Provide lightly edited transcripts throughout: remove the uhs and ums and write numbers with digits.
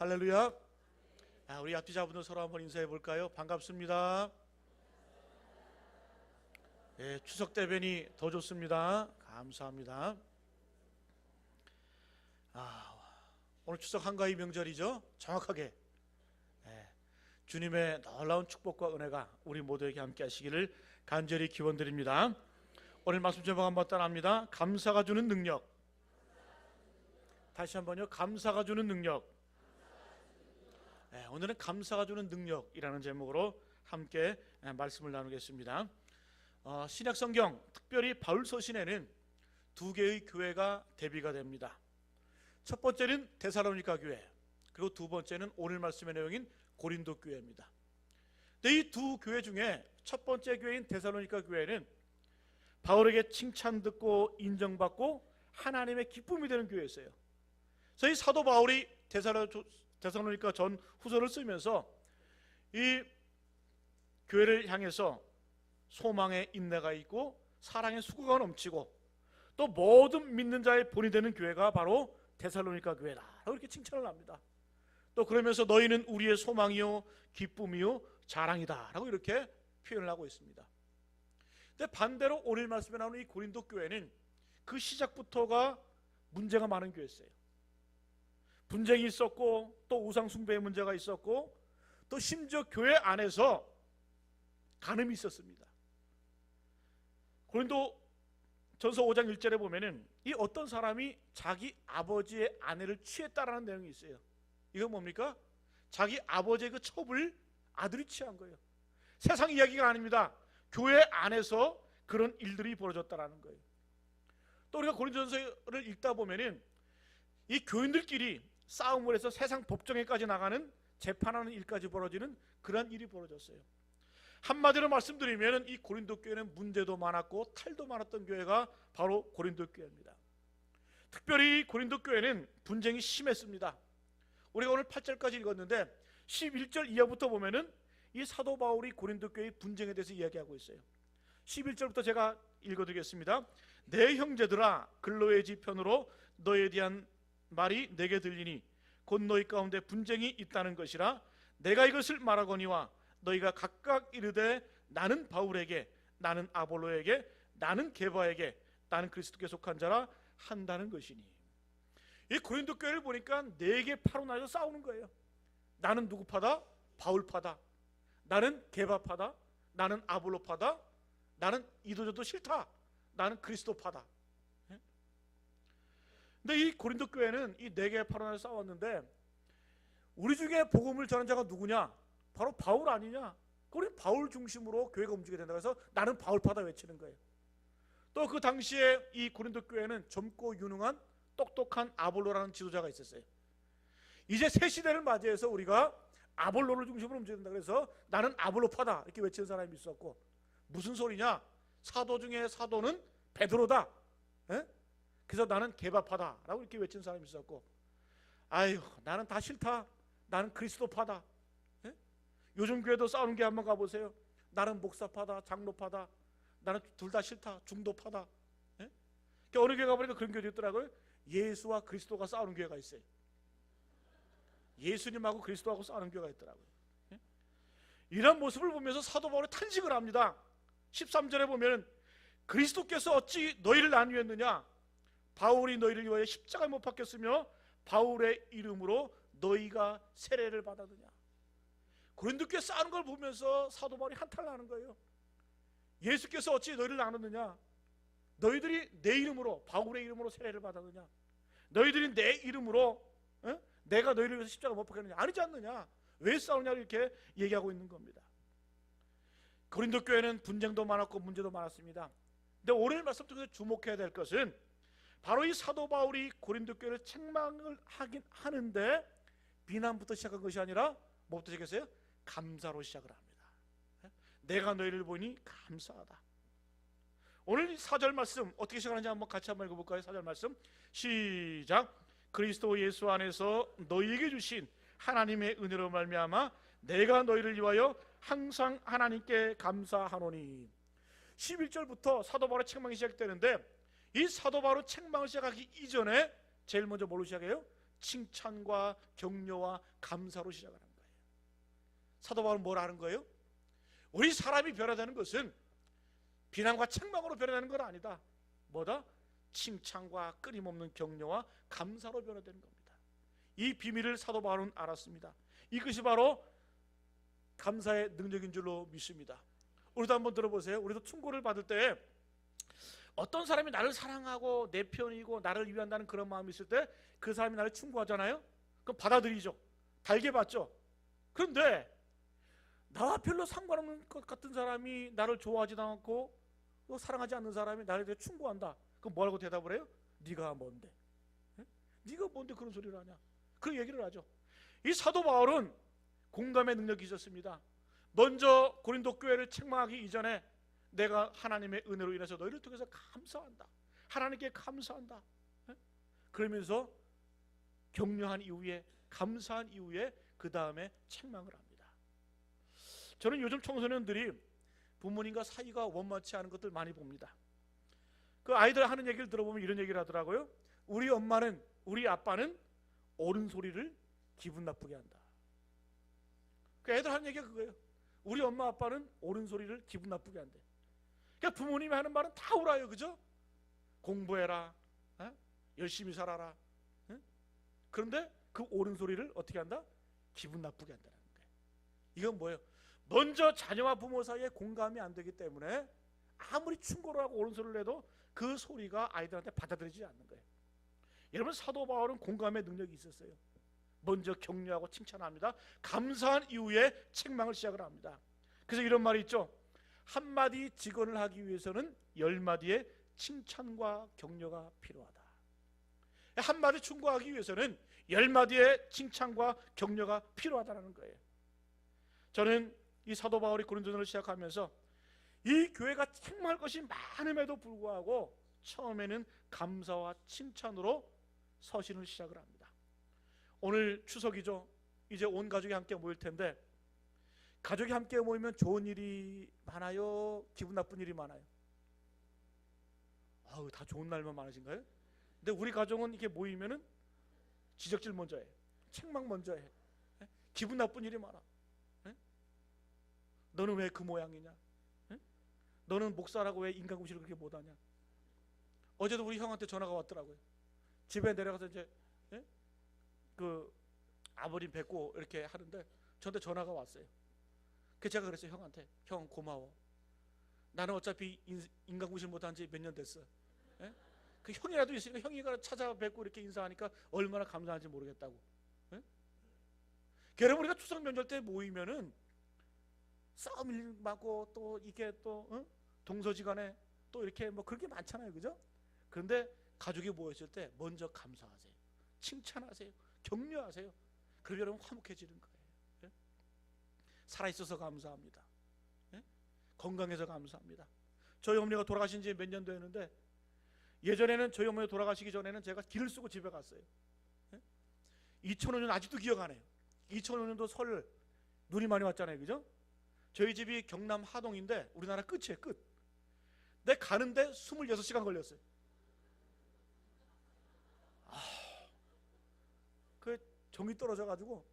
할렐루야. 우리 앞뒤 자분들 서로 한번 인사해 볼까요? 반갑습니다. 추석 대변이 더 좋습니다. 감사합니다. 오늘 추석 한가위 명절이죠. 정확하게 주님의 놀라운 축복과 은혜가 우리 모두에게 함께 하시기를 간절히 기원드립니다. 오늘 말씀 제목 한번 따라합니다. 감사가 주는 능력. 다시 한번요. 감사가 주는 능력. 오늘은 감사가 주는 능력이라는 제목으로 함께 말씀을 나누겠습니다. 신약 성경, 특별히 바울 서신에는 두 개의 교회가 대비가 됩니다. 첫 번째는 데살로니가 교회, 그리고 두 번째는 오늘 말씀의 내용인 고린도 교회입니다. 이 두 교회 중에 첫 번째 교회인 데살로니가 교회는 바울에게 칭찬 듣고 인정받고 하나님의 기쁨이 되는 교회였어요. 그래서 이 사도 바울이 데살로니가 전 후서를 쓰면서 이 교회를 향해서 소망의 인내가 있고 사랑의 수고가 넘치고 또 모든 믿는 자의 본이 되는 교회가 바로 데살로니가 교회다 이렇게 칭찬을 합니다. 또 그러면서 너희는 우리의 소망이요 기쁨이요 자랑이다 라고 이렇게 표현을 하고 있습니다. 근데 반대로 오늘 말씀에 나오는 이 고린도 교회는 그 시작부터가 문제가 많은 교회였어요. 분쟁이 있었고 또 우상 숭배의 문제가 있었고 또 심지어 교회 안에서 간음이 있었습니다. 고린도 전서 5장 1절에 보면은 이 어떤 사람이 자기 아버지의 아내를 취했다라는 내용이 있어요. 이건 뭡니까? 자기 아버지의 그 첩을 아들이 취한 거예요. 세상 이야기가 아닙니다. 교회 안에서 그런 일들이 벌어졌다라는 거예요. 또 우리가 고린도전서를 읽다 보면은 이 교인들끼리 싸움을 해서 세상 법정에까지 나가는 재판하는 일까지 벌어지는 그런 일이 벌어졌어요. 한마디로 말씀드리면 이 고린도 교회는 문제도 많았고 탈도 많았던 교회가 바로 고린도 교회입니다. 특별히 고린도 교회는 분쟁이 심했습니다. 우리가 오늘 8절까지 읽었는데 11절 이하부터 보면은 이 사도 바울이 고린도 교회의 분쟁에 대해서 이야기하고 있어요. 11절부터 제가 읽어드리겠습니다. 내 형제들아 글로의 지편으로 너에 대한 말이 내게 들리니 곧 너희 가운데 분쟁이 있다는 것이라. 내가 이것을 말하거니와 너희가 각각 이르되 나는 바울에게, 나는 아볼로에게, 나는 게바에게, 나는 그리스도께 속한 자라 한다는 것이니. 이 고린도 교회를 보니까 네 개 파로 나눠서 싸우는 거예요. 나는 누구 파다? 바울 파다. 나는 게바 파다. 나는 아볼로 파다. 나는 이도저도 싫다. 나는 그리스도 파다. 근데 이 고린도 교회는 이 네 개의 파로 나눠서 싸웠는데 우리 중에 복음을 전한 자가 누구냐? 바로 바울 아니냐? 우리 바울 중심으로 교회가 움직이게 된다. 그래서 나는 바울파다 외치는 거예요. 또 그 당시에 이 고린도 교회는 젊고 유능한 똑똑한 아볼로라는 지도자가 있었어요. 이제 새 시대를 맞이해서 우리가 아볼로를 중심으로 움직여야 된다. 그래서 나는 아볼로파다 이렇게 외치는 사람이 있었고, 무슨 소리냐? 사도 중에 사도는 베드로다. 그래서 나는 게바파다 라고 이렇게 외치는 사람이 있었고, 아유 나는 다 싫다. 나는 그리스도파다. 요즘 교회도 싸우는 게 한번 가보세요. 나는 목사파다, 장로파다. 나는 둘 다 싫다, 중도파다. 어느 교회 가보니까 그런 교회도 있더라고요. 예수와 그리스도가 싸우는 교회가 있어요. 예수님하고 그리스도하고 싸우는 교회가 있더라고요. 이런 모습을 보면서 사도 바울이 탄식을 합니다. 13절에 보면 그리스도께서 어찌 너희를 나뉘었느냐? 바울이 너희를 위하여 십자가에 못 박혔으며 바울의 이름으로 너희가 세례를 받았느냐? 고린도 교회 싸우는 걸 보면서 사도 바울이 한탄하는 거예요. 예수께서 어찌 너희를 나눴느냐? 너희들이 내 이름으로, 바울의 이름으로 세례를 받았느냐? 너희들이 내 이름으로 내가 너희를 위해서 십자가 못 박혔느냐? 아니지 않느냐? 왜 싸우냐고 이렇게 얘기하고 있는 겁니다. 고린도 교회는 분쟁도 많았고 문제도 많았습니다. 근데 오늘 말씀 통해서 주목해야 될 것은 바로 이 사도 바울이 고린도 교회를 책망을 하긴 하는데 비난부터 시작한 것이 아니라 뭐부터 시작했어요? 감사로 시작을 합니다. 내가 너희를 보니 감사하다. 오늘 4절 말씀 어떻게 시작하는지 한번 같이 한번 읽어볼까요? 4절 말씀 시작. 그리스도 예수 안에서 너희에게 주신 하나님의 은혜로 말미암아 내가 너희를 위하여 항상 하나님께 감사하노니. 11절부터 사도 바울의 책망이 시작되는데 이 사도 바울은 책망을 시작하기 이전에 제일 먼저 뭘로 시작해요? 칭찬과 격려와 감사로 시작하는 거예요. 사도 바울은 뭘 하는 거예요? 우리 사람이 변화되는 것은 비난과 책망으로 변화되는 건 아니다. 뭐다? 칭찬과 끊임없는 격려와 감사로 변화되는 겁니다. 이 비밀을 사도 바울은 알았습니다. 이것이 바로 감사의 능력인 줄로 믿습니다. 우리도 한번 들어보세요. 우리도 충고를 받을 때 어떤 사람이 나를 사랑하고 내 편이고 나를 위한다는 그런 마음이 있을 때 그 사람이 나를 충고하잖아요. 그럼 받아들이죠. 달게 받죠. 그런데 나와 별로 상관없는 것 같은 사람이 나를 좋아하지도 않고 또 사랑하지 않는 사람이 나를 대해 충고한다. 그럼 뭐라고 대답을 해요? 네가 뭔데? 네가 뭔데 그런 소리를 하냐? 그런 얘기를 하죠. 이 사도 바울은 공감의 능력이 있었습니다. 먼저 고린도 교회를 책망하기 이전에 내가 하나님의 은혜로 인해서 너희를 통해서 감사한다. 하나님께 감사한다. 그러면서 격려한 이후에 감사한 이후에 그 다음에 책망을 합니다. 저는 요즘 청소년들이 부모님과 사이가 원만치 않은 것들 많이 봅니다. 그 아이들 하는 얘기를 들어보면 이런 얘기를 하더라고요. 우리 엄마는 우리 아빠는 옳은 소리를 기분 나쁘게 한다. 그 애들 하는 얘기가 그거예요. 우리 엄마 아빠는 옳은 소리를 기분 나쁘게 한대. 그러니까 부모님이 하는 말은 다 옳아요. 그죠? 공부해라. 열심히 살아라. 그런데 그 옳은 소리를 어떻게 한다? 기분 나쁘게 한다는 거예요. 이건 뭐예요? 먼저 자녀와 부모 사이에 공감이 안 되기 때문에 아무리 충고를 하고 옳은 소리를 해도 그 소리가 아이들한테 받아들이지 않는 거예요. 여러분, 사도 바울은 공감의 능력이 있었어요. 먼저 격려하고 칭찬합니다. 감사한 이후에 책망을 시작을 합니다. 그래서 이런 말이 있죠. 한마디 직언을 하기 위해서는 10마디의 칭찬과 격려가 필요하다. 한마디 충고하기 위해서는 10마디의 칭찬과 격려가 필요하다는 거예요. 저는 이 사도 바울이 고린도전을 시작하면서 이 교회가 책망할 것이 많음에도 불구하고 처음에는 감사와 칭찬으로 서신을 시작을 합니다. 오늘 추석이죠. 이제 온 가족이 함께 모일 텐데 가족이 함께 모이면 좋은 일이 많아요? 기분 나쁜 일이 많아요? 아우, 다 좋은 날만 많으신가요? 근데 우리 가족은 이렇게 모이면은 지적질 먼저 해, 책망 먼저 해, 기분 나쁜 일이 많아. 너는 왜 그 모양이냐? 너는 목사라고 왜 인간공시를 그렇게 못하냐? 어제도 우리 형한테 전화가 왔더라고요. 집에 내려가서 이제 그 아버님 뵙고 이렇게 하는데 저한테 전화가 왔어요. 그래서 제가 그랬어요. 형한테, 형 고마워. 나는 어차피 인간공시를 못한 지 몇 년 됐어. 그 형이라도 있으니까 형이가 찾아뵙고 이렇게 인사하니까 얼마나 감사한지 모르겠다고. 여러분, 우리가 추석 명절 때 모이면은 싸움 일고 또 이게 또 동서지간에 또 이렇게 뭐 그렇게 많잖아요. 그죠? 그런데 가족이 모였을 때 먼저 감사하세요. 칭찬하세요. 격려하세요. 그럼 여러분 화목해지는 거예요. 살아있어서 감사합니다. 건강해서 감사합니다. 저희 어머니가 돌아가신 지 몇 년 됐는데 예전에는 저희 어머니 돌아가시기 전에는 제가 길을 쓰고 집에 갔어요. 2005년 아직도 기억하네요. 2005년도 설 눈이 많이 왔잖아요. 그죠? 저희 집이 경남 하동인데 우리나라 끝이에요. 끝. 근데 가는데 26시간 걸렸어요. 그 정이 떨어져가지고.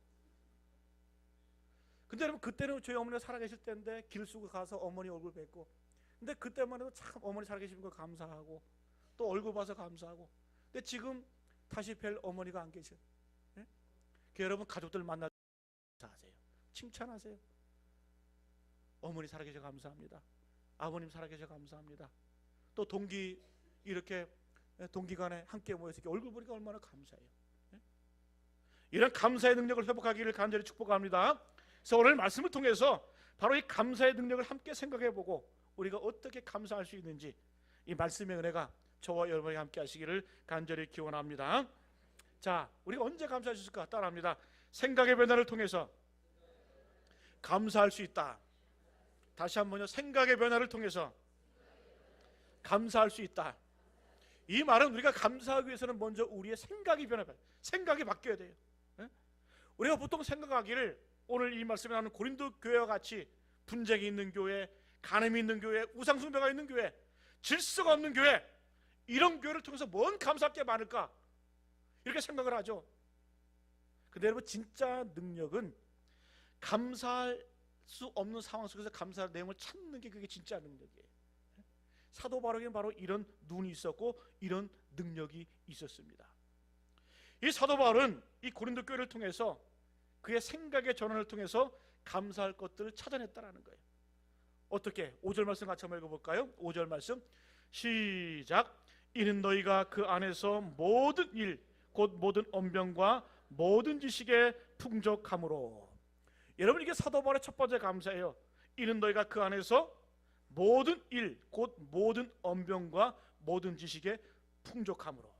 근데 여러분, 그때는 저희 어머니가 살아계실 때인데 길 쓰고 가서 어머니 얼굴 뵙고, 근데 그때만 해도 참 어머니 살아계시는 거 감사하고 또 얼굴 봐서 감사하고. 근데 지금 다시 뵐 어머니가 안 계셔. 여러분, 가족들 만나서 감사하세요. 칭찬하세요. 어머니 살아계셔 감사합니다. 아버님 살아계셔 감사합니다. 또 동기 이렇게 동기간에 함께 모여서 이렇게 얼굴 보니까 얼마나 감사해요. 이런 감사의 능력을 회복하기를 간절히 축복합니다. 그래서 오늘 말씀을 통해서 바로 이 감사의 능력을 함께 생각해보고 우리가 어떻게 감사할 수 있는지 이 말씀의 은혜가 저와 여러분이 함께 하시기를 간절히 기원합니다. 자, 우리가 언제 감사할 수 있을까? 따라합니다. 생각의 변화를 통해서 감사할 수 있다. 다시 한번요. 생각의 변화를 통해서 감사할 수 있다. 이 말은 우리가 감사하기 위해서는 먼저 우리의 생각이 변화해요. 생각이 바뀌어야 돼요. 우리가 보통 생각하기를 오늘 이 말씀에 나오는 고린도 교회와 같이 분쟁이 있는 교회, 간음이 있는 교회, 우상숭배가 있는 교회, 질서가 없는 교회, 이런 교회를 통해서 뭔 감사할 게 많을까? 이렇게 생각을 하죠. 근데 여러분 진짜 능력은 감사할 수 없는 상황 속에서 감사할 내용을 찾는 게 그게 진짜 능력이에요. 사도 바울에게는 바로 이런 눈이 있었고 이런 능력이 있었습니다. 이 사도 바울은 이 고린도 교회를 통해서 그의 생각의 전환을 통해서 감사할 것들을 찾아냈다라는 거예요. 어떻게? 5절 말씀 같이 한번 읽어볼까요? 5절 말씀 시작. 이는 너희가 그 안에서 모든 일 곧 모든 언변과 모든 지식에 풍족함으로. 여러분 이게 사도 바울의 첫 번째 감사예요. 이는 너희가 그 안에서 모든 일 곧 모든 언변과 모든 지식에 풍족함으로.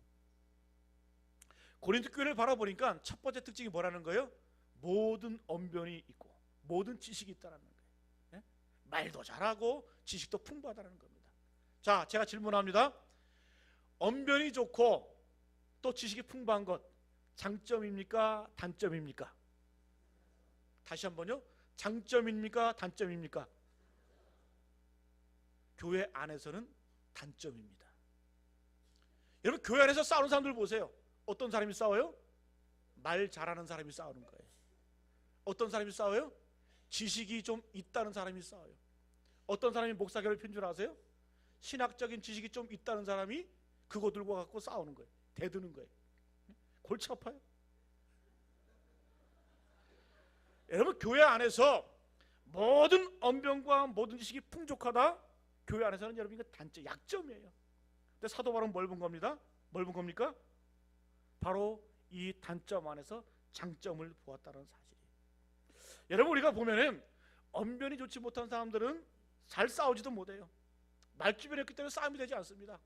고린도 교회를 바라보니까 첫 번째 특징이 뭐라는 거예요? 모든 언변이 있고 모든 지식이 있다는 거예요. 네? 말도 잘하고 지식도 풍부하다는 겁니다. 자, 제가 질문합니다. 언변이 좋고 또 지식이 풍부한 것 장점입니까? 단점입니까? 다시 한번요. 장점입니까? 단점입니까? 교회 안에서는 단점입니다. 여러분 교회 안에서 싸우는 사람들 보세요. 어떤 사람이 싸워요? 말 잘하는 사람이 싸우는 거예요. 어떤 사람이 싸워요? 지식이 좀 있다는 사람이 싸워요. 어떤 사람이 목사 괴롭힌 줄 아세요? 신학적인 지식이 좀 있다는 사람이 그거 들고 갖고 싸우는 거예요. 대드는 거예요. 골치 아파요. 여러분 교회 안에서 모든 언변과 모든 지식이 풍족하다. 교회 안에서는 여러분 이거 단점, 약점이에요. 근데 사도 바울은 뭘 본 겁니다? 뭘 본 겁니까? 바로 이 단점 안에서 장점을 보았다는 사실이에요. 여러분 우리가 보면은 언변이 좋지 못한 사람들은 잘 싸우지도 못해요. 말주변이 없기 때문에 싸움이 되지 않습니다.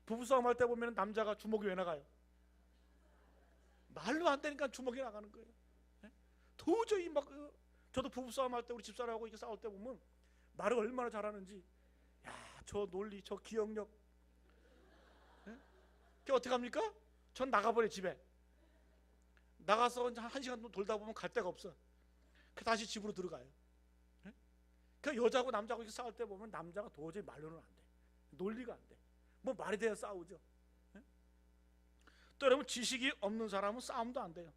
부부싸움 할 때 보면 남자가 주먹이 왜 나가요? 말로 안 되니까 주먹이 나가는 거예요. 도저히 막 저도 부부싸움 할 때 우리 집사람하고 이렇게 싸울 때 보면 말을 얼마나 잘하는지, 야, 저 논리, 저 기억력, 그게 어떻게 합니까? 전 나가버려. 집에 나가서 한 시간 돌다 보면 갈 데가 없어. 그 다시 집으로 들어가요. 그 여자하고 남자하고 이렇게 싸울 때 보면 남자가 도저히 말로는 안 돼. 논리가 안 돼. 뭐 말이 돼야 싸우죠. 또 여러분 지식이 없는 사람은 싸움도 안 돼요.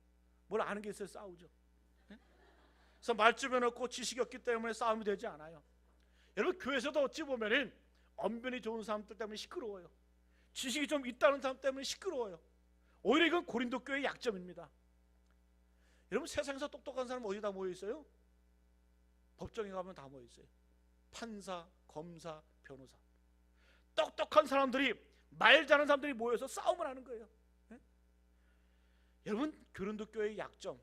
뭘 아는 게 있어야 싸우죠. 그래서 말주변 없고 지식이 없기 때문에 싸움이 되지 않아요. 여러분 교회에서도 어찌 보면은 언변이 좋은 사람들 때문에 시끄러워요. 지식이 좀 있다는 사람 때문에 시끄러워요. 오히려 이건 고린도 교회의 약점입니다. 여러분 세상에서 똑똑한 사람 어디다 모여 있어요? 법정에 가면 다 모여 있어요. 판사, 검사, 변호사. 똑똑한 사람들이, 말 잘하는 사람들이 모여서 싸움을 하는 거예요. 여러분 고린도 교회의 약점,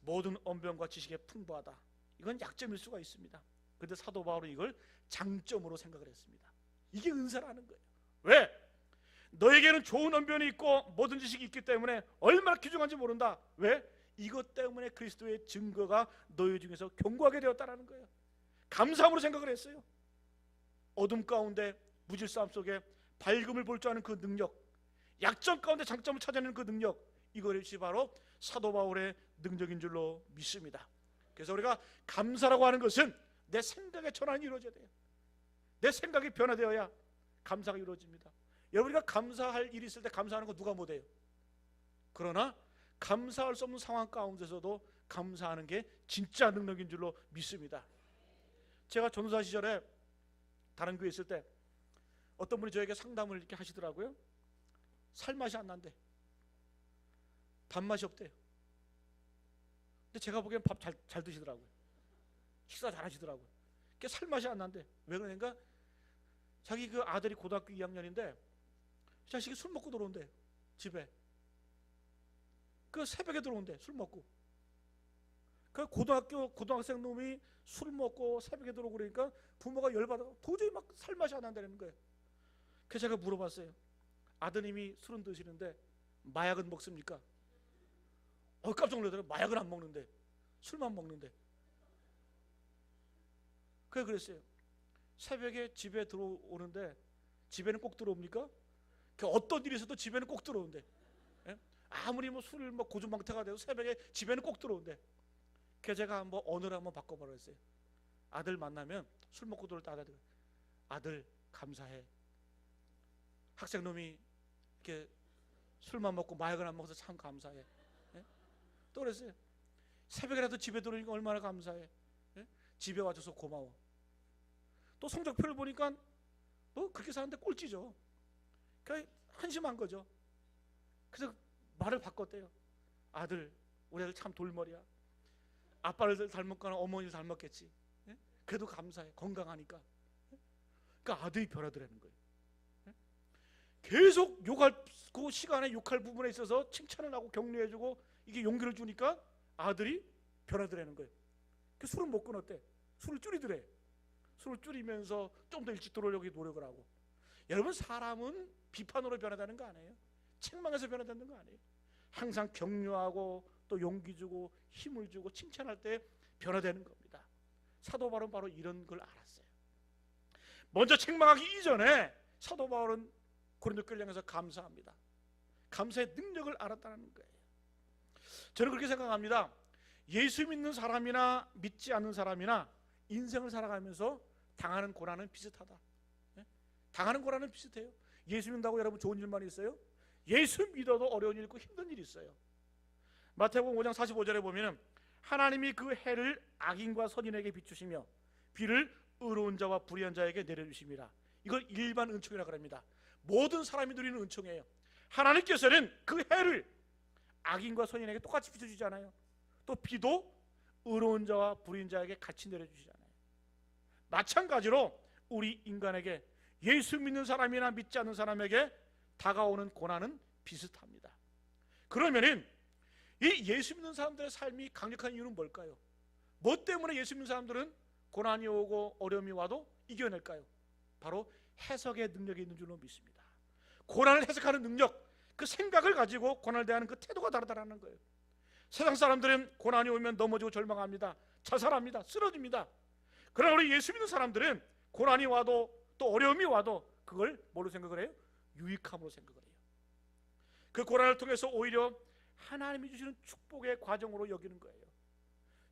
모든 언변과 지식에 풍부하다. 이건 약점일 수가 있습니다. 그런데 사도 바울은 이걸 장점으로 생각을 했습니다. 이게 은사라는 거예요. 왜? 너에게는 좋은 언변이 있고 모든 지식이 있기 때문에 얼마나 귀중한지 모른다. 왜? 이것 때문에 그리스도의 증거가 너희 중에서 견고하게 되었다라는 거예요. 감사함으로 생각을 했어요. 어둠 가운데 무질서함 속에 밝음을 볼 줄 아는 그 능력, 약점 가운데 장점을 찾아내는 그 능력, 이것이 바로 사도 바울의 능력인 줄로 믿습니다. 그래서 우리가 감사라고 하는 것은 내 생각의 전환이 이루어져야 돼요. 내 생각이 변화되어야 감사가 이루어집니다. 여러분, 우리가 감사할 일이 있을 때 감사하는 거 누가 못해요? 그러나 감사할 수 없는 상황 가운데서도 감사하는 게 진짜 능력인 줄로 믿습니다. 제가 전도사 시절에 다른 교회 있을 때 어떤 분이 저에게 상담을 이렇게 하시더라고요. 살맛이 안 난대. 밥맛이 없대요. 근데 제가 보기엔 밥 잘 드시더라고요. 식사 잘 하시더라고요. 그게 살맛이 안 난대. 왜 그러니까 자기 그 아들이 고등학교 2학년인데 자식이 술 먹고 들어온대. 집에 그 새벽에 들어온대. 술 먹고. 그 고등학생 놈이 술 먹고 새벽에 들어오고 그러니까 부모가 열받아 도저히 막 살맛이 안 난다는 거예요. 그래서 제가 물어봤어요. 아드님이 술은 드시는데 마약은 먹습니까? 깜짝 놀라더라고요. 마약은 안 먹는데 술만 먹는데. 그랬어요. 새벽에 집에 들어오는데 집에는 꼭 들어옵니까? 어떤 일이 있어도 집에는 꼭 들어온대. 예? 아무리 뭐 술 고주망태가 돼도 새벽에 집에는 꼭 들어온대. 그래서 제가 한번 언어를 한번 바꿔보라 했어요. 아들 만나면 술 먹고 들어올 때 아들 감사해. 학생놈이 이렇게 술만 먹고 마약을 안 먹어서 참 감사해. 예? 또 그랬어요. 새벽이라도 집에 들어오니까 얼마나 감사해. 예? 집에 와줘서 고마워. 또 성적표를 보니까 뭐 그렇게 사는데 꼴찌죠. 그러니까 한심한 거죠. 그래서 말을 바꿨대요. 아들, 우리 아들 참 돌머리야. 아빠를 닮았거나 어머니를 닮았겠지. 예? 그래도 감사해. 건강하니까. 예? 그러니까 아들이 변화되라는 거예요. 예? 계속 욕할 그 시간에 욕할 부분에 있어서 칭찬을 하고 격려해주고 이게 용기를 주니까 아들이 변화되라는 거예요. 그 술은 못 끊었대. 술을 줄이더래. 술을 줄이면서 좀 더 일찍 들어오려고 노력을 하고. 여러분, 사람은 비판으로 변화되는 거 아니에요? 책망해서 변화되는 거 아니에요? 항상 격려하고 또 용기 주고 힘을 주고 칭찬할 때 변화되는 겁니다. 사도 바울은 바로 이런 걸 알았어요. 먼저 책망하기 이전에 사도 바울은 고린도 교회를 향해서 감사합니다. 감사의 능력을 알았다는 거예요. 저는 그렇게 생각합니다. 예수 믿는 사람이나 믿지 않는 사람이나 인생을 살아가면서 당하는 고난은 비슷하다. 당하는 고난은 비슷해요. 예수 믿는다고 여러분 좋은 일만 있어요? 예수 믿어도 어려운 일 있고 힘든 일이 있어요. 마태복음 5장 45절에 보면 하나님이 그 해를 악인과 선인에게 비추시며 비를 의로운 자와 불의한 자에게 내려주심이라. 이걸 일반 은총이라고 합니다. 모든 사람이 누리는 은총이에요. 하나님께서는 그 해를 악인과 선인에게 똑같이 비춰주잖아요. 또 비도 의로운 자와 불의한 자에게 같이 내려주시잖아요. 마찬가지로 우리 인간에게 예수 믿는 사람이나 믿지 않는 사람에게 다가오는 고난은 비슷합니다. 그러면은 이 예수 믿는 사람들의 삶이 강력한 이유는 뭘까요? 뭐 때문에 예수 믿는 사람들은 고난이 오고 어려움이 와도 이겨낼까요? 바로 해석의 능력이 있는 줄로 믿습니다. 고난을 해석하는 능력, 그 생각을 가지고 고난을 대하는 그 태도가 다르다는 거예요. 세상 사람들은 고난이 오면 넘어지고 절망합니다. 자살합니다. 쓰러집니다. 그러나 우리 예수 믿는 사람들은 고난이 와도 또 어려움이 와도 그걸 뭐로 생각을 해요? 유익함으로 생각을 해요. 그 고난을 통해서 오히려 하나님이 주시는 축복의 과정으로 여기는 거예요.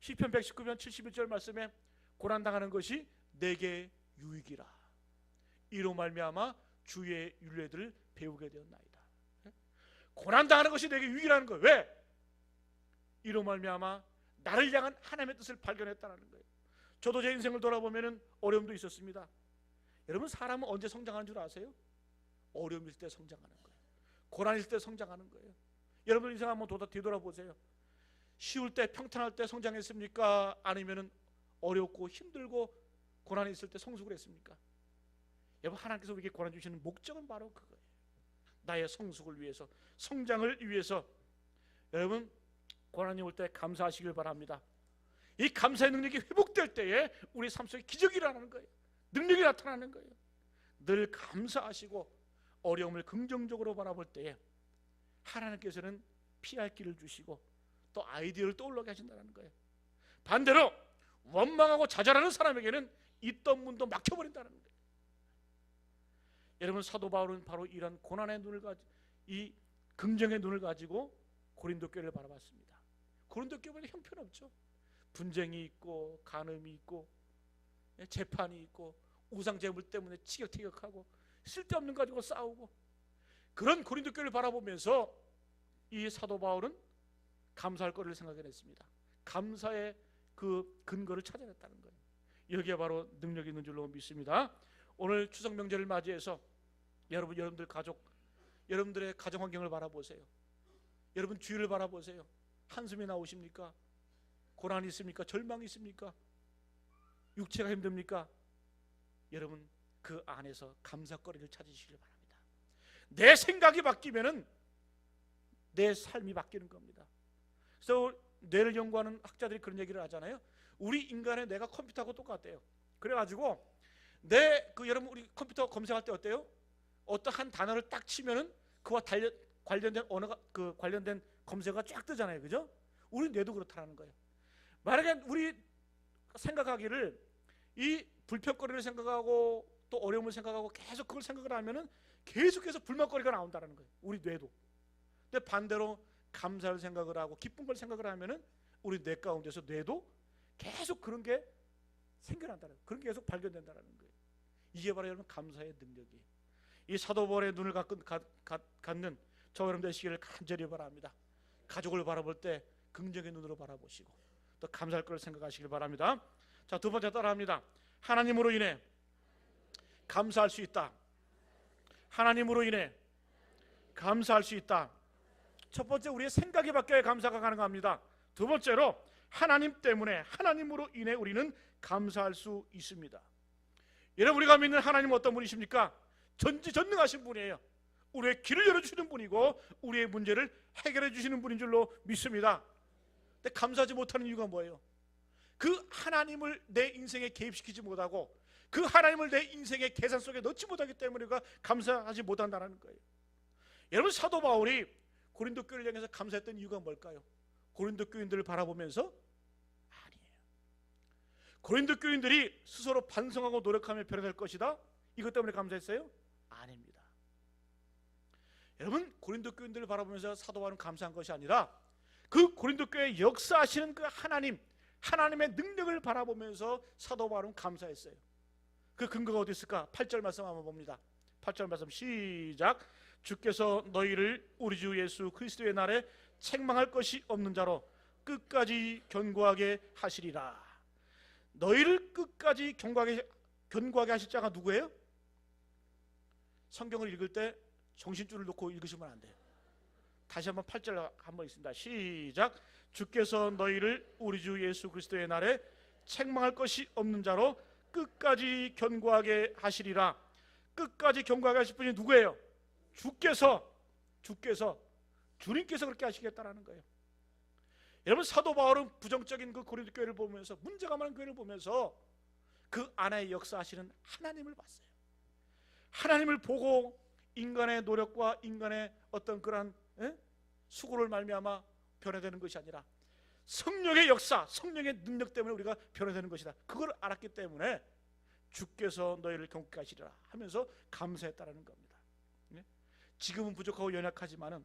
시편 119편 71절 말씀에 고난당하는 것이 내게 유익이라. 이로 말미암아 주의 율례들을 배우게 되었나이다. 고난당하는 것이 내게 유익이라는 거예요. 왜? 이로 말미암아 나를 향한 하나님의 뜻을 발견했다는 거예요. 저도 제 인생을 돌아보면 어려움도 있었습니다. 여러분, 사람은 언제 성장하는 줄 아세요? 어려움일 때 성장하는 거예요. 고난일 때 성장하는 거예요. 여러분 인생 한번 뒤돌아보세요. 쉬울 때 평탄할 때 성장했습니까? 아니면 어렵고 힘들고 고난이 있을 때 성숙을 했습니까? 여러분, 하나님께서 우리에게 고난 주시는 목적은 바로 그거예요. 나의 성숙을 위해서, 성장을 위해서. 여러분, 고난이 올 때 감사하시길 바랍니다. 이 감사의 능력이 회복될 때에 우리 삶 속에 기적이 일어나는 거예요. 능력이 나타나는 거예요. 늘 감사하시고 어려움을 긍정적으로 바라볼 때에 하나님께서는 피할 길을 주시고 또 아이디어를 떠올르게 하신다는 거예요. 반대로 원망하고 좌절하는 사람에게는 있던 문도 막혀버린다는 거예요. 여러분, 사도 바울은 바로 이런 고난의 눈을 가지고, 이 긍정의 눈을 가지고 고린도 교회를 바라봤습니다. 고린도 교회는 형편없죠. 분쟁이 있고 간음이 있고 재판이 있고 우상제물 때문에 티격태격하고 쓸데없는 거 가지고 싸우고, 그런 고린도 교회를 바라보면서 이 사도 바울은 감사할 거리를 생각해냈습니다. 감사의 그 근거를 찾아냈다는 거예요. 여기에 바로 능력이 있는 줄로 믿습니다. 오늘 추석 명절을 맞이해서 여러분들 가족, 여러분들의 가정 환경을 바라보세요. 여러분 주위를 바라보세요. 한숨이 나오십니까? 고난이 있습니까? 절망이 있습니까? 육체가 힘듭니까? 여러분, 그 안에서 감사거리를 찾으시길 바랍니다. 내 생각이 바뀌면은 내 삶이 바뀌는 겁니다. 그래서 뇌를 연구하는 학자들이 그런 얘기를 하잖아요. 우리 인간의 뇌가 컴퓨터하고 똑같대요. 그래가지고 여러분 우리 컴퓨터 검색할 때 어때요? 어떠한 단어를 딱 치면은 그와 관련된 언어가, 그 관련된 검색어가 쫙 뜨잖아요, 그죠? 우리 뇌도 그렇다는 거예요. 만약에 우리 생각하기를 이 불평거리를 생각하고 또 어려움을 생각하고 계속 그걸 생각을 하면은 계속해서 불만거리가 나온다는 거예요, 우리 뇌도. 근데 반대로 감사를 생각을 하고 기쁜 걸 생각을 하면은 우리 뇌 가운데서 뇌도 계속 그런 게 생겨난다는 거예요. 그런 게 계속 발견된다는 거예요. 이게 바로 여러분 감사의 능력이에요. 이 사도 바울의 눈을 갖는 저 여러분 되시기를 간절히 바랍니다. 가족을 바라볼 때 긍정의 눈으로 바라보시고 또 감사할 걸 생각하시길 바랍니다. 자, 두 번째 따라합니다. 하나님으로 인해 감사할 수 있다. 하나님으로 인해 감사할 수 있다. 첫 번째, 우리의 생각이 바뀌어야 감사가 가능합니다. 두 번째로, 하나님 때문에, 하나님으로 인해 우리는 감사할 수 있습니다. 여러분, 우리가 믿는 하나님은 어떤 분이십니까? 전지전능하신 분이에요. 우리의 길을 열어주시는 분이고 우리의 문제를 해결해 주시는 분인 줄로 믿습니다. 근데 감사하지 못하는 이유가 뭐예요? 그 하나님을 내 인생에 개입시키지 못하고 그 하나님을 내 인생의 계산 속에 넣지 못하기 때문에 우리가 감사하지 못한다는 거예요. 여러분, 사도 바울이 고린도 교회를 향해서 감사했던 이유가 뭘까요? 고린도 교인들을 바라보면서? 아니에요. 고린도 교인들이 스스로 반성하고 노력하며 변화될 것이다, 이것 때문에 감사했어요? 아닙니다. 여러분, 고린도 교인들을 바라보면서 사도 바울은 감사한 것이 아니라 그 고린도 교회에 역사하시는 그 하나님의 능력을 바라보면서 사도 바울은 감사했어요. 그 근거가 어디 있을까? 8절 말씀 한번 봅니다. 8절 말씀 시작. 주께서 너희를 우리 주 예수 그리스도의 날에 책망할 것이 없는 자로 끝까지 견고하게 하시리라. 너희를 끝까지 견고하게 하실 자가 누구예요? 성경을 읽을 때 정신줄을 놓고 읽으시면 안 돼요. 다시 한번 8절 한번 있습니다. 시작. 주께서 너희를 우리 주 예수 그리스도의 날에 책망할 것이 없는 자로 끝까지 견고하게 하시리라. 끝까지 견고하게 하실 분이 누구예요? 주님께서 그렇게 하시겠다라는 거예요. 여러분, 사도 바울은 부정적인 그 고린도 교회를 보면서, 문제가 많은 교회를 보면서 그 안에 역사하시는 하나님을 봤어요. 하나님을 보고 인간의 노력과 인간의 어떤 그러한 수고를 말미암아 변화되는 것이 아니라 성령의 역사, 성령의 능력 때문에 우리가 변화되는 것이다, 그걸 알았기 때문에 주께서 너희를 견고하게 하시리라 하면서 감사했다라는 겁니다. 지금은 부족하고 연약하지만은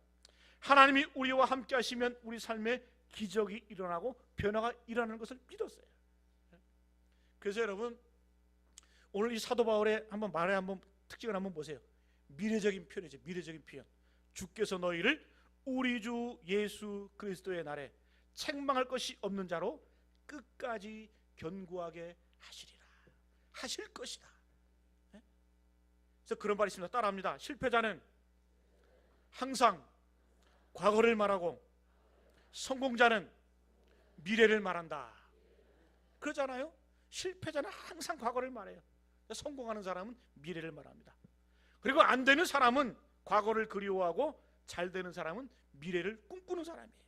하나님이 우리와 함께 하시면 우리 삶에 기적이 일어나고 변화가 일어나는 것을 믿었어요. 그래서 여러분, 오늘 이 사도 바울의 말의 특징을 한번 보세요. 미래적인 표현이죠. 미래적인 표현. 주께서 너희를 우리 주 예수 그리스도의 날에 책망할 것이 없는 자로 끝까지 견고하게 하시리라. 하실 것이다. 그래서 그런 말이 있습니다. 따라합니다. 실패자는 항상 과거를 말하고 성공자는 미래를 말한다. 그러잖아요. 실패자는 항상 과거를 말해요. 성공하는 사람은 미래를 말합니다. 그리고 안 되는 사람은 과거를 그리워하고 잘 되는 사람은 미래를 꿈꾸는 사람이에요.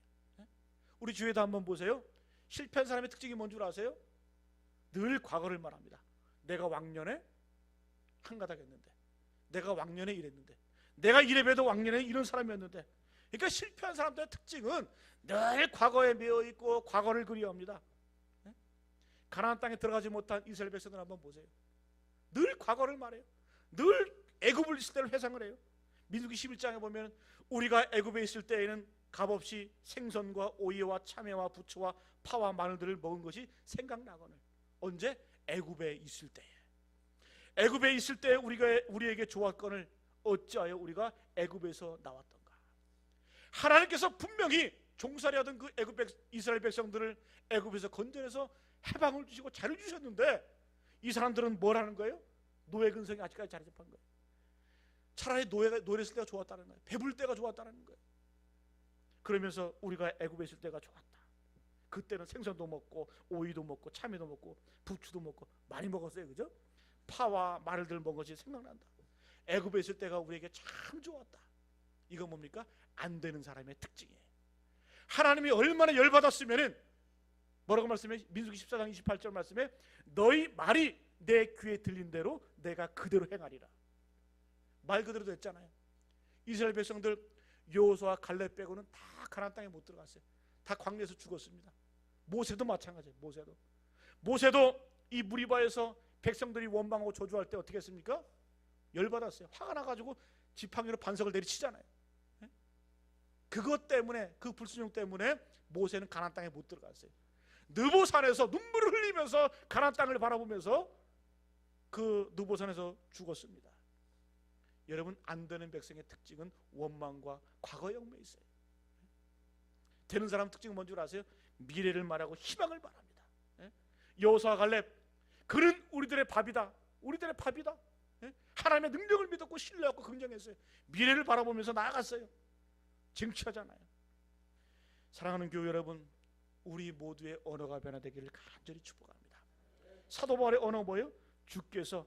우리 주위에도 한번 보세요. 실패한 사람의 특징이 뭔 줄 아세요? 늘 과거를 말합니다. 내가 왕년에 한가닥했는데, 내가 왕년에 이랬는데, 내가 이래봬도 왕년에 이런 사람이었는데. 그러니까 실패한 사람들의 특징은 늘 과거에 매여있고 과거를 그리워합니다. 가나안 땅에 들어가지 못한 이스라엘 백성들 한번 보세요. 늘 과거를 말해요. 늘 애굽을 있을 때를 회상을 해요. 민수기 11장에 보면 우리가 애굽에 있을 때에는 값없이 생선과 오이와 참외와 부추와 파와 마늘들을 먹은 것이 생각나거늘. 언제? 애굽에 있을 때에. 애굽에 있을 때 우리에게 좋았거늘 어찌하여 우리가 애굽에서 나왔던가. 하나님께서 분명히 종살이하던 그 이스라엘 백성들을 애굽에서 건져내서 해방을 주시고 자유를 주셨는데 이 사람들은 뭘 하는 거예요? 노예 근성이 아직까지 자리 잡은 거예요. 차라리 노예했을 때가 좋았다는 거예요. 배불 때가 좋았다는 거예요. 그러면서 우리가 애굽에 있을 때가 좋았다. 그때는 생선도 먹고 오이도 먹고 참외도 먹고 부추도 먹고 많이 먹었어요. 그죠? 파와 마늘들 먹은 것이 생각난다. 애굽에 있을 때가 우리에게 참 좋았다. 이건 뭡니까? 안 되는 사람의 특징이에요. 하나님이 얼마나 열받았으면은 뭐라고 말씀해? 민수기 14장 28절 말씀에 너희 말이 내 귀에 들린 대로 내가 그대로 행하리라. 말 그대로 됐잖아요. 이스라엘 백성들 여호수아 갈렙 빼고는 다 가나안 땅에 못 들어갔어요. 다 광야에서 죽었습니다. 모세도 마찬가지예요. 모세도 이 무리바에서 백성들이 원망하고 저주할 때 어떻게 했습니까? 열받았어요. 화가 나가지고 지팡이로 반석을 내리치잖아요. 그것 때문에, 그 불순종 때문에 모세는 가나안 땅에 못 들어갔어요. 느보산에서 눈물을 흘리면서 가나안 땅을 바라보면서 그 느보산에서 죽었습니다. 여러분, 안 되는 백성의 특징은 원망과 과거 영매에 있어요. 되는 사람 특징은 뭔지 아세요? 미래를 말하고 희망을 말합니다. 여호수아 갈렙, 그는 우리들의 밥이다. 우리들의 밥이다. 하나님의 능력을 믿었고 신뢰하고 긍정했어요. 미래를 바라보면서 나아갔어요. 쟁취하잖아요. 사랑하는 교회 여러분, 우리 모두의 언어가 변화되기를 간절히 축복합니다. 사도 바울의 언어 뭐예요? 주께서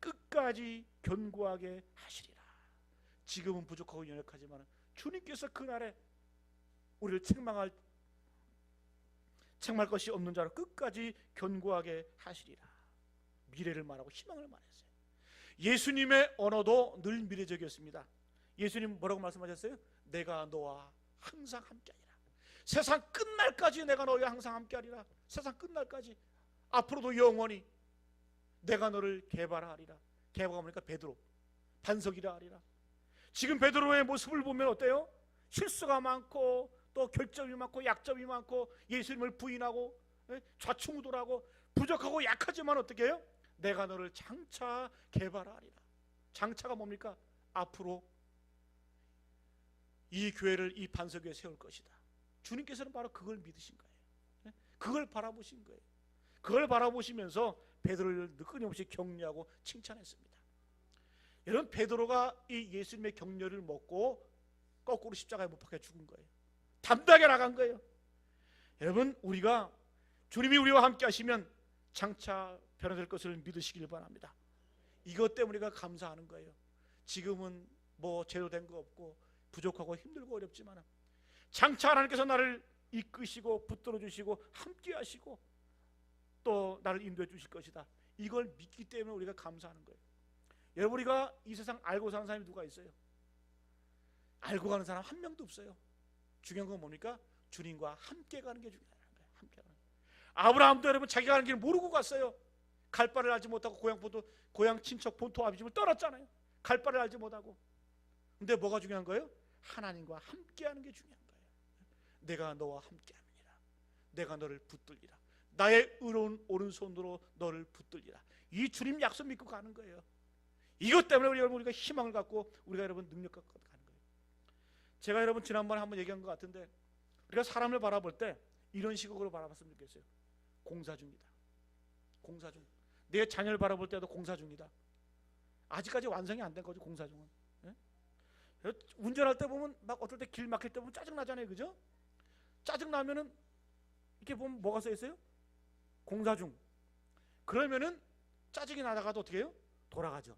끝까지 견고하게 하시리라. 지금은 부족하고 연약하지만 주님께서 그날에 우리를 책망할 것이 없는 자로 끝까지 견고하게 하시리라. 미래를 말하고 희망을 말했어요. 예수님의 언어도 늘 미래적이었습니다. 예수님 뭐라고 말씀하셨어요? 내가 너와 항상 함께하리라. 세상 끝날까지 내가 너와 항상 함께하리라. 세상 끝날까지, 앞으로도 영원히 내가 너를 개발하리라. 개발가 뭐니까 베드로, 반석이라 하리라. 지금 베드로의 모습을 보면 어때요? 실수가 많고 또 결점이 많고 약점이 많고 예수님을 부인하고 좌충우돌하고 부족하고 약하지만 어떻게 해요? 내가 너를 장차 개발하리라. 장차가 뭡니까? 앞으로 이 교회를 이 반석 위에 세울 것이다. 주님께서는 바로 그걸 믿으신 거예요. 그걸 바라보신 거예요. 그걸 바라보시면서 베드로를 끊임없이 격려하고 칭찬했습니다. 여러분, 베드로가 이 예수님의 격려를 먹고 거꾸로 십자가에 못 박혀 죽은 거예요. 담대하게 나간 거예요. 여러분, 우리가 주님이 우리와 함께 하시면 장차 변화될 것을 믿으시길 바랍니다. 이것 때문에 우리가 감사하는 거예요. 지금은 뭐 제대로 된 거 없고 부족하고 힘들고 어렵지만 장차 하나님께서 나를 이끄시고 붙들어 주시고 함께 하시고 또 나를 인도해 주실 것이다. 이걸 믿기 때문에 우리가 감사하는 거예요. 여러분, 우리가 이 세상 알고 사는 사람이 누가 있어요? 알고 가는 사람 한 명도 없어요. 중요한 건 뭡니까? 주님과 함께 가는 게 중요한 거예요. 함께 가는 거예요. 아브라함도 여러분 자기가 가는 길을 모르고 갔어요. 갈 바를 알지 못하고 고향 친척 본토 아비집을 떠났잖아요. 갈 바를 알지 못하고. 근데 뭐가 중요한 거예요? 하나님과 함께 하는 게 중요한 거예요. 내가 너와 함께 합니다. 내가 너를 붙들리라. 나의 의로운 오른손으로 너를 붙들리라. 이 주님 약속 믿고 가는 거예요. 이것 때문에 우리가 희망을 갖고 우리가 여러분 능력 갖고 가는 거예요. 제가 여러분 지난번에 한번 얘기한 것 같은데, 우리가 사람을 바라볼 때 이런 식으로 바라봤으면 좋겠어요. 공사 중이다. 공사 중. 내 자녀를 바라볼 때도 공사 중이다. 아직까지 완성이 안 된 거죠. 공사 중은. 예? 운전할 때 보면 막 어떨 때 길 막힐 때 보면 짜증 나잖아요, 그죠? 짜증 나면은 이렇게 보면 뭐가 써 있어요? 공사 중. 그러면은 짜증이 나다가도 어떻게 해요? 돌아가죠.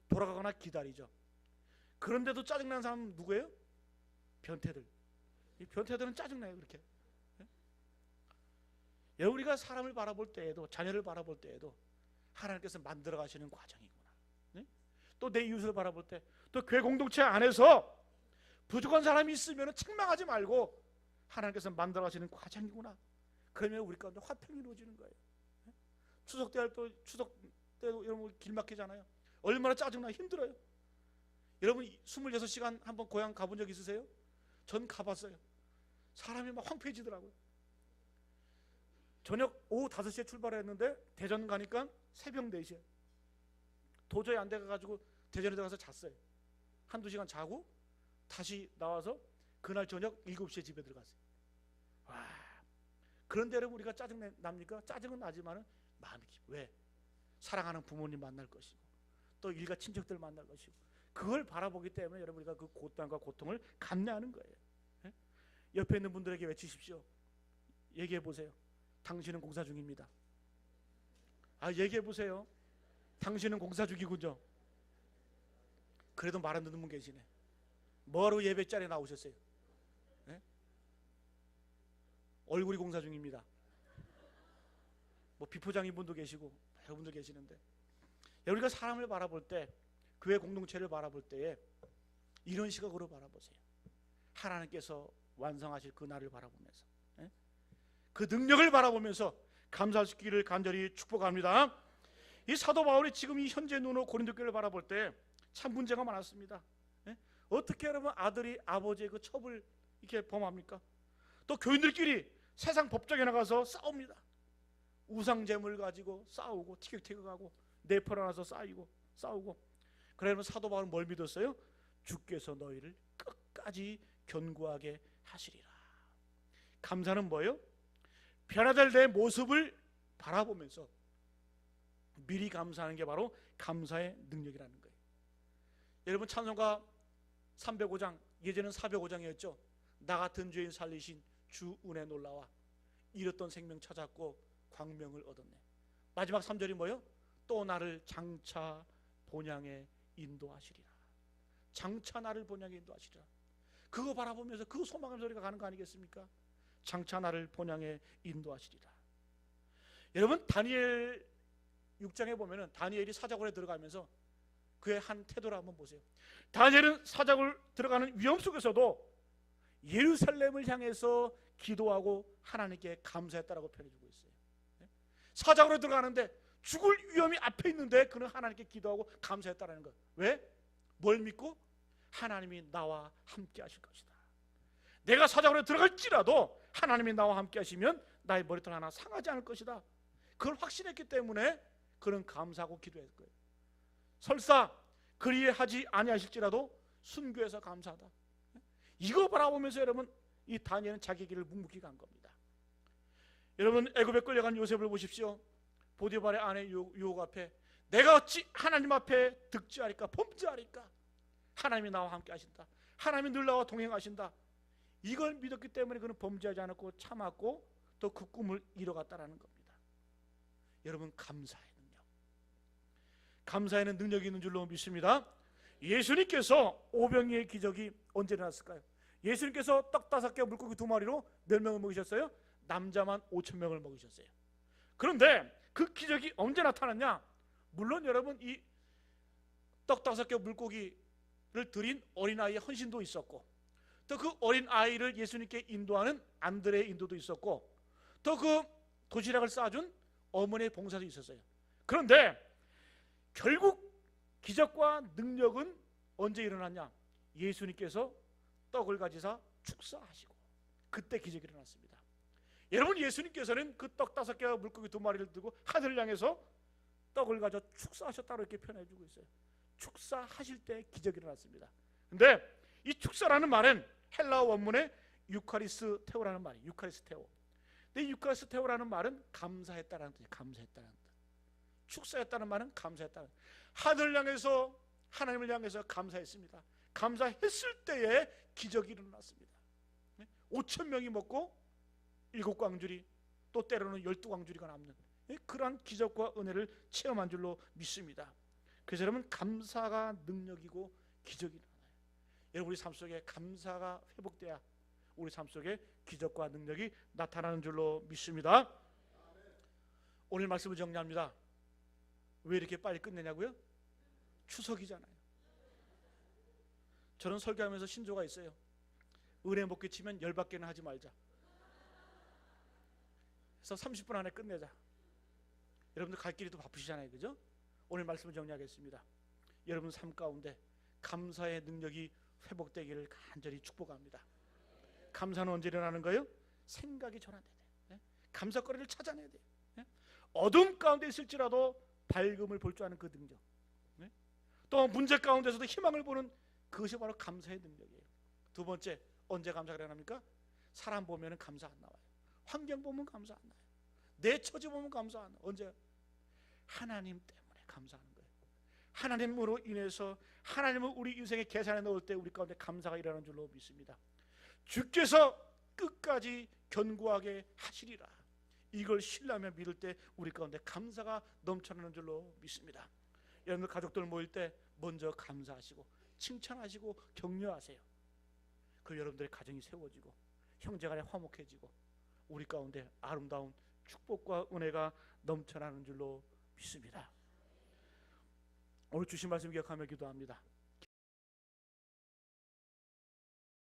돌아가거나 기다리죠. 그런데도 짜증나는 사람은 누구예요? 변태들. 이 변태들은 짜증나요, 그렇게. 예? 우리가 사람을 바라볼 때에도, 자녀를 바라볼 때에도 하나님께서 만들어 가시는 과정이구나. 예? 또 내 이웃을 바라볼 때, 또 교회 공동체 안에서 부족한 사람이 있으면 책망하지 말고 하나님께서 만들어 가시는 과정이구나. 그러면 우리 가운데 화평이 이루어지는 거예요. 예? 추석 때도 여러분 길 막히잖아요. 얼마나 짜증나 힘들어요. 여러분 26시간 한번 고향 가본 적 있으세요? 전 가봤어요. 사람이 막 황폐해지더라고요. 저녁 오후 5시에 출발했는데 대전 가니까 새벽 4시에 도저히 안 돼가지고 대전에 들어가서 잤어요. 한두 시간 자고 다시 나와서 그날 저녁 7시에 집에 들어갔어요. 와, 그런데 여러분 우리가 짜증 납니까? 짜증은 나지만 마음이 왜? 사랑하는 부모님 만날 것이고 또 일가 친척들 만날 것이고 그걸 바라보기 때문에 여러분 우리가 그 고통과 고통을 감내하는 거예요. 예? 옆에 있는 분들에게 외치십시오. 얘기해 보세요. 당신은 공사 중입니다. 얘기해 보세요. 당신은 공사 중이군요. 그래도 말 안 듣는 분 계시네. 뭐하러 예배 자리에 나오셨어요? 예? 얼굴이 공사 중입니다. 뭐 비포장인 분도 계시고 여러분들 계시는데, 우리가 사람을 바라볼 때, 교회 공동체를 바라볼 때에 이런 시각으로 바라보세요. 하나님께서 완성하실 그 날을 바라보면서, 그 능력을 바라보면서 감사할 수 있기를 간절히 축복합니다. 이 사도 바울이 지금 이 현재 눈으로 고린도 교회를 바라볼 때 참 문제가 많았습니다. 어떻게 여러분 아들이 아버지의 그 첩을 이렇게 범합니까? 또 교인들끼리 세상 법정에 나가서 싸웁니다. 우상 제물 가지고 싸우고 티격태격하고 내포라나서 싸우고. 그러면 사도 바울은 뭘 믿었어요? 주께서 너희를 끝까지 견고하게 하시리라. 감사는 뭐예요? 변화될 내 모습을 바라보면서 미리 감사하는 게 바로 감사의 능력이라는 거예요. 여러분, 찬송가 305장, 예전엔 405장이었죠. 나 같은 죄인 살리신 주 은혜 놀라와 잃었던 생명 찾았고 광명을 얻었네. 마지막 3절이 뭐예요? 또 나를 장차 본향에 인도하시리라. 장차 나를 본향에 인도하시리라. 그거 바라보면서 그 소망의 소리가 가는 거 아니겠습니까? 장차 나를 본향에 인도하시리라. 여러분, 다니엘 6장에 보면은 다니엘이 사자굴에 들어가면서 그의 한 태도를 한번 보세요. 다니엘은 사자굴 들어가는 위험 속에서도 예루살렘을 향해서 기도하고 하나님께 감사했다라고 표현해주고 있어요. 사자굴에 들어가는데 죽을 위험이 앞에 있는데 그는 하나님께 기도하고 감사했다라는 것. 왜? 뭘 믿고? 하나님이 나와 함께 하실 것이다. 내가 사자굴에 들어갈지라도 하나님이 나와 함께 하시면 나의 머리털 하나 상하지 않을 것이다. 그걸 확신했기 때문에 그는 감사하고 기도했을 거예요. 설사 그리하지 아니하실지라도 순교해서 감사하다. 이거 바라보면서 여러분, 이 다니엘은 자기 길을 묵묵히 간 겁니다. 여러분, 애굽에 끌려간 요셉을 보십시오. 보디발의 아내 유혹 앞에 내가 어찌 하나님 앞에 득지하리까, 범죄하리까? 하나님이 나와 함께 하신다. 하나님이 늘 나와 동행하신다. 이걸 믿었기 때문에 그는 범죄하지 않았고 참았고 또 그 꿈을 이뤄갔다라는 겁니다. 여러분, 감사의 능력, 감사에는 능력이 있는 줄로 믿습니다. 예수님께서 오병이의 기적이 언제 일어났을까요? 예수님께서 떡 5개 물고기 2마리로 몇 명을 먹이셨어요? 남자만 5,000명을 먹이셨어요. 그런데 그 기적이 언제 나타났냐? 물론 여러분, 이 떡 5개 물고기를 드린 어린아이의 헌신도 있었고, 또 그 어린아이를 예수님께 인도하는 안드레의 인도도 있었고, 또 그 도시락을 싸준 어머니의 봉사도 있었어요. 그런데 결국 기적과 능력은 언제 일어났냐? 예수님께서 떡을 가지사 축사하시고 그때 기적이 일어났습니다. 여러분, 예수님께서는 그 떡 5개와 물고기 2마리를 들고 하늘을 향해서 떡을 가져 축사하셨다고 이렇게 표현해주고 있어요. 축사하실 때 기적이 일어났습니다. 근데 이 축사라는 말은 헬라어 원문에 유카리스 테오라는 말이에요. 유카리스 테오. 근데 유카리스 테오라는 말은 감사했다라는 뜻이에요. 감사했다는 뜻. 축사했다는 말은 감사했다는 뜻. 하늘을 향해서, 하나님을 향해서 감사했습니다. 감사했을 때에 기적이 일어났습니다. 5,000명이 먹고 7광주리, 또 때로는 12광주리가 남는 그러한 기적과 은혜를 체험한 줄로 믿습니다. 그래서 여러분, 감사가 능력이고 기적이 일어나요. 여러분, 우리 삶 속에 감사가 회복돼야 우리 삶 속에 기적과 능력이 나타나는 줄로 믿습니다. 오늘 말씀을 정리합니다. 왜 이렇게 빨리 끝내냐고요? 추석이잖아요. 저는 설교하면서 신조가 있어요. 은혜 못 끼치면 열받게는 하지 말자. 그래서 30분 안에 끝내자. 여러분들 갈 길이 또 바쁘시잖아요, 그죠? 오늘 말씀을 정리하겠습니다. 여러분 삶 가운데 감사의 능력이 회복되기를 간절히 축복합니다. 감사는 언제 일어나는 거예요? 생각이 전환돼야 돼요. 감사거리를 찾아내야 돼요. 어둠 가운데 있을지라도 밝음을 볼 줄 아는 그 능력, 또 문제 가운데서도 희망을 보는 그것이 바로 감사의 능력이에요. 두 번째, 언제 감사가 일어납니까? 사람 보면 감사 안 나와요. 환경 보면 감사 안 나요. 내 처지 보면 감사 안 나요. 언제? 하나님 때문에 감사하는 거예요. 하나님으로 인해서 하나님을 우리 인생의 계산에 넣을 때 우리 가운데 감사가 일어나는 줄로 믿습니다. 주께서 끝까지 견고하게 하시리라. 이걸 신뢰하며 믿을 때 우리 가운데 감사가 넘쳐나는 줄로 믿습니다. 여러분들 가족들 모일 때 먼저 감사하시고 칭찬하시고 격려하세요. 그리고 여러분들의 가정이 세워지고 형제간에 화목해지고 우리 가운데 아름다운 축복과 은혜가 넘쳐나는 줄로 믿습니다. 오늘 주신 말씀 기억하며 기도합니다.